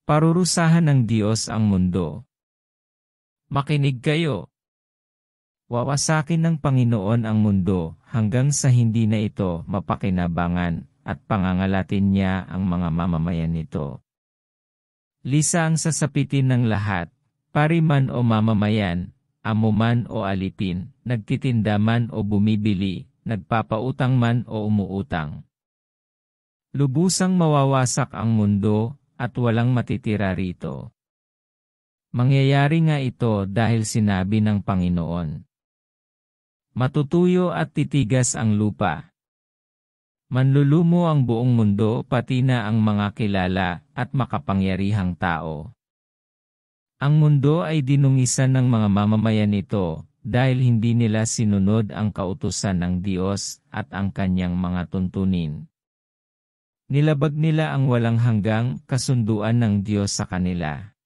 Parurusahan ng Diyos ang mundo. Makinig kayo. Wawasakin ng Panginoon ang mundo hanggang sa hindi na ito mapakinabangan at pangangalatin niya ang mga mamamayan nito. Lisa ang sasapitin ng lahat, pari man o mamamayan, amo man o alipin, nagtitinda man o bumibili, nagpapautang man o umuutang. Lubusang mawawasak ang mundo at walang matitira rito. Mangyayari nga ito dahil sinabi ng Panginoon. Matutuyo at titigas ang lupa. Manlulumo ang buong mundo pati na ang mga kilala at makapangyarihang tao. Ang mundo ay dinungisan ng mga mamamayan nito dahil hindi nila sinunod ang kautusan ng Diyos at ang kanyang mga tuntunin. Nilabag nila ang walang hanggang kasunduan ng Diyos sa kanila.